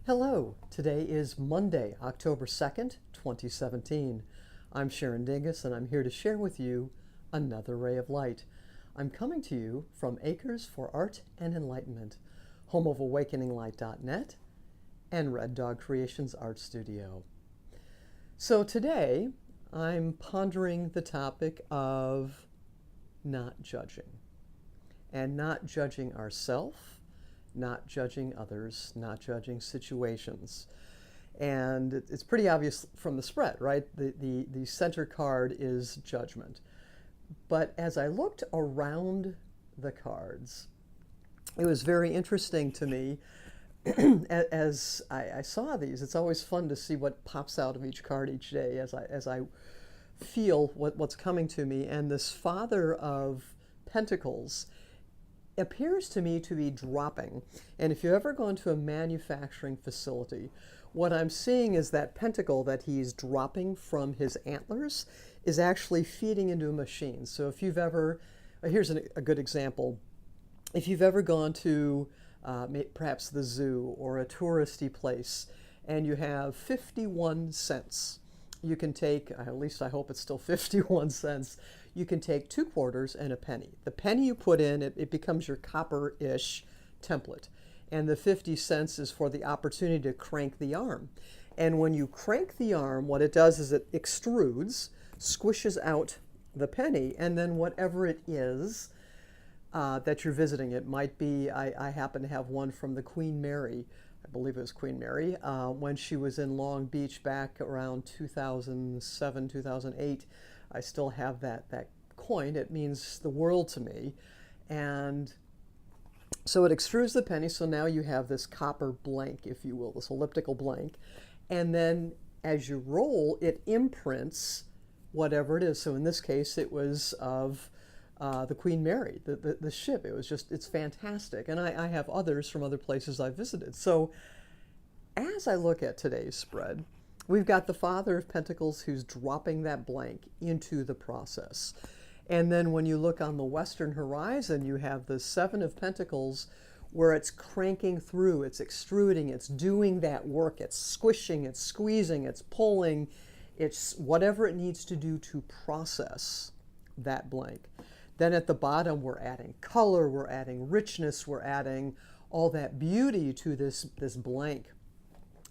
Hello, today is Monday, October 2nd, 2017. I'm Sharon Dingus and I'm here to share with you another ray of light. I'm coming to you from Acres for Art and Enlightenment, home of awakeninglight.net and Red Dog Creations Art Studio. So today I'm pondering the topic of not judging, and not judging ourselves, not judging others, not judging situations. And it's pretty obvious from the spread, right? The center card is judgment. But as I looked around the cards, it was very interesting to me as I saw these. It's always fun to see what pops out of each card each day as I feel what's coming to me. And this Father of Pentacles appears to me to be dropping. And if you've ever gone to a manufacturing facility, what I'm seeing is that pentacle that he's dropping from his antlers is actually feeding into a machine. So if you've ever, here's a good example. If you've ever gone to perhaps the zoo or a touristy place and you have 51 cents, you can take, at least I hope it's still 51 cents, you can take 2 quarters and a penny. The penny you put in, it becomes your copper-ish template. And the 50 cents is for the opportunity to crank the arm. And when you crank the arm, what it does is it extrudes, squishes out the penny, and then whatever it is that you're visiting, it might be, I happen to have one from the Queen Mary, I believe it was Queen Mary, when she was in Long Beach back around 2007, 2008. I still have that coin. It means the world to me. And so it extrudes the penny, so now you have this copper blank, if you will, this elliptical blank. And then as you roll, it imprints whatever it is. So in this case, it was of the Queen Mary, the ship. It's fantastic. And I have others from other places I've visited. So as I look at today's spread, we've got the Father of Pentacles who's dropping that blank into the process. And then when you look on the western horizon, you have the Seven of Pentacles where it's cranking through, it's extruding, it's doing that work, it's squishing, it's squeezing, it's pulling, it's whatever it needs to do to process that blank. Then at the bottom, we're adding color, we're adding richness, we're adding all that beauty to this blank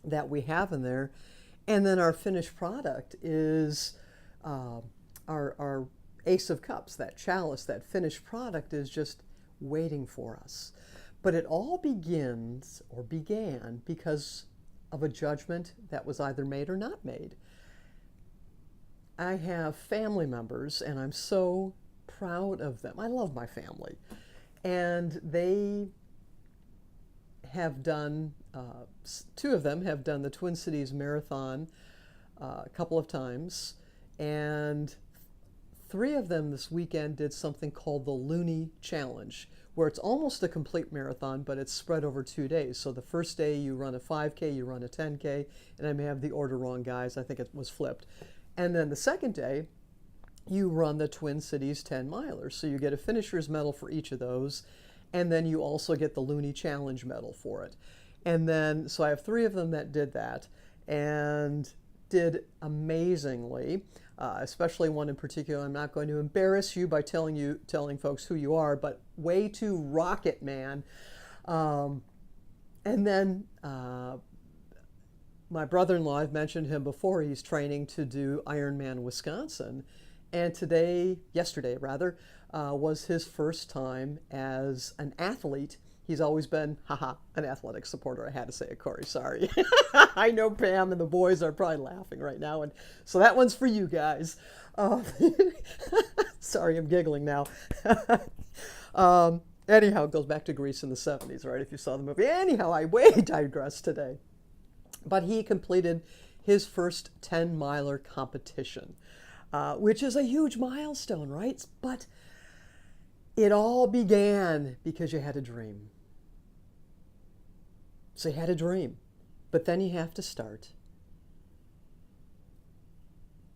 that we have in there. And then our finished product is our Ace of Cups, that chalice, that finished product is just waiting for us. But it all begins or began because of a judgment that was either made or not made. I have family members and I'm so proud of them. I love my family. And they have done, 2 of them have done the Twin Cities Marathon a couple of times, and 3 of them this weekend did something called the Looney Challenge, where it's almost a complete marathon, but it's spread over 2 days. So the first day you run a 5K, you run a 10K, and I may have the order wrong, guys. I think it was flipped. And then the second day, you run the Twin Cities 10 milers. So you get a finisher's medal for each of those, and then you also get the Looney Challenge medal for it. And then, so I have 3 of them that did that and did amazingly, especially one in particular. I'm not going to embarrass you by telling folks who you are, but way to rock it, man. And then my brother-in-law, I've mentioned him before, he's training to do Ironman Wisconsin. And yesterday rather, was his first time as an athlete. He's always been, an athletic supporter. I had to say it, Corey, sorry. I know Pam and the boys are probably laughing right now. And so that one's for you guys. Sorry, I'm giggling now. Anyhow, it goes back to Greece in the 70s, right? If you saw the movie. Anyhow, I way digress today. But he completed his first 10-miler competition. Which is a huge milestone, right? But it all began because you had a dream. So you had a dream, but then you have to start.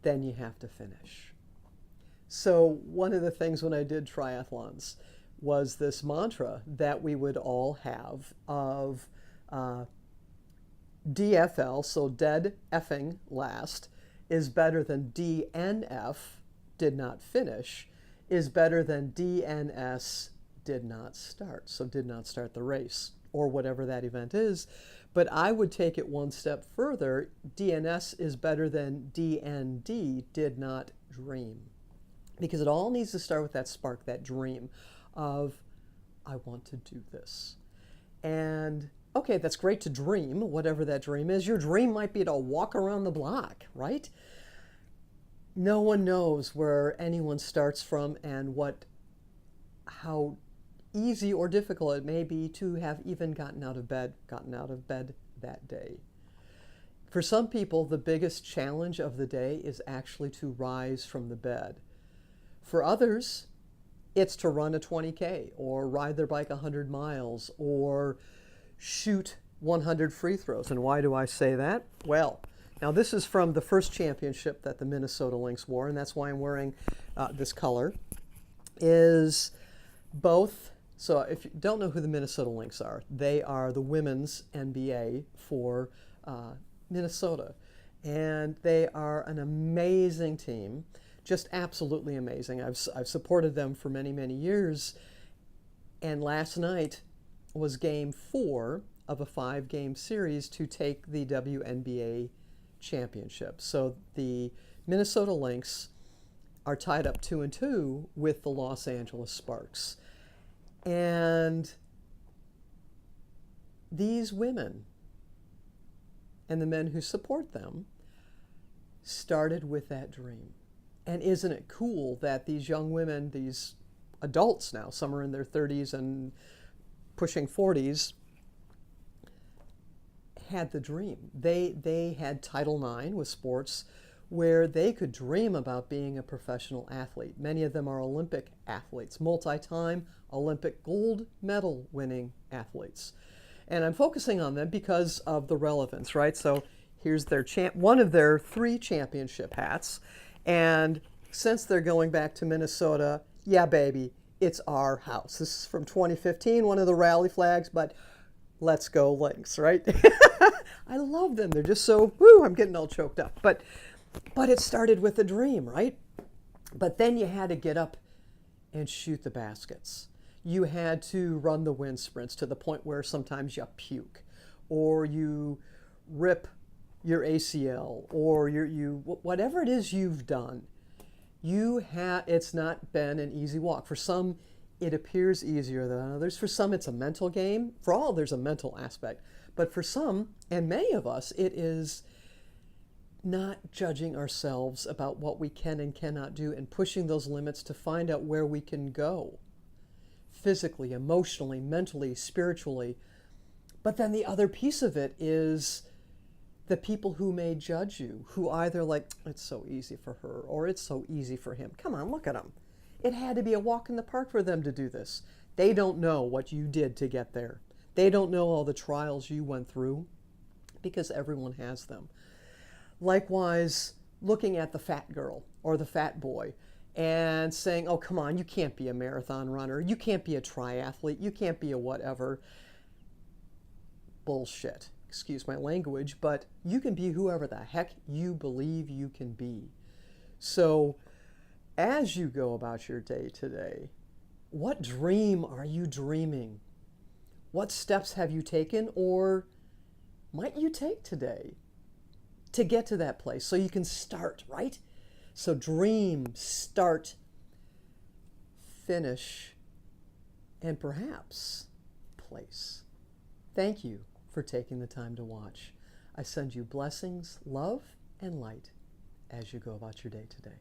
Then you have to finish. So one of the things when I did triathlons was this mantra that we would all have of DFL, so dead effing last, is better than DNF, did not finish, is better than DNS, did not start. So did not start the race, or whatever that event is. But I would take it one step further. DNS is better than DND, did not dream. Because it all needs to start with that spark, that dream of, I want to do this. And okay, that's great to dream, whatever that dream is. Your dream might be to walk around the block, right? No one knows where anyone starts from and how easy or difficult it may be to have even gotten out of bed that day. For some people, the biggest challenge of the day is actually to rise from the bed. For others, it's to run a 20K or ride their bike 100 miles or shoot 100 free throws. And why do I say that? Well, now this is from the first championship that the Minnesota Lynx wore, and that's why I'm wearing this color, is both. So if you don't know who the Minnesota Lynx are, they are the women's NBA for Minnesota. And they are an amazing team, just absolutely amazing. I've supported them for many, many years. And last night was game 4 of a 5-game series to take the WNBA championship. So the Minnesota Lynx are tied up 2-2 with the Los Angeles Sparks. And these women and the men who support them started with that dream. And isn't it cool that these young women, these adults now, some are in their 30s and pushing 40s, had the dream. They had Title IX with sports where they could dream about being a professional athlete. Many of them are Olympic athletes, multi-time Olympic gold medal winning athletes. And I'm focusing on them because of the relevance, right? So here's their one of their 3 championship hats. And since they're going back to Minnesota, yeah, baby, it's our house. This is from 2015, one of the rally flags, but let's go Lynx, right? I love them. They're just so, woo, I'm getting all choked up. But it started with a dream, right? But then you had to get up and shoot the baskets. You had to run the wind sprints to the point where sometimes you puke, or you rip your ACL, or whatever it is you've done. It's not been an easy walk. For some, it appears easier than others. For some, it's a mental game. For all, there's a mental aspect. But for some, and many of us, it is not judging ourselves about what we can and cannot do and pushing those limits to find out where we can go physically, emotionally, mentally, spiritually. But then the other piece of it is the people who may judge you, who either like, it's so easy for her or it's so easy for him. Come on, look at them. It had to be a walk in the park for them to do this. They don't know what you did to get there. They don't know all the trials you went through, because everyone has them. Likewise, looking at the fat girl or the fat boy and saying, oh, come on, you can't be a marathon runner. You can't be a triathlete. You can't be a whatever. Bullshit. Excuse my language, but you can be whoever the heck you believe you can be. So as you go about your day today, what dream are you dreaming? What steps have you taken, or might you take today to get to that place so you can start, right? So dream, start, finish, and perhaps place. Thank you for taking the time to watch. I send you blessings, love, and light as you go about your day today.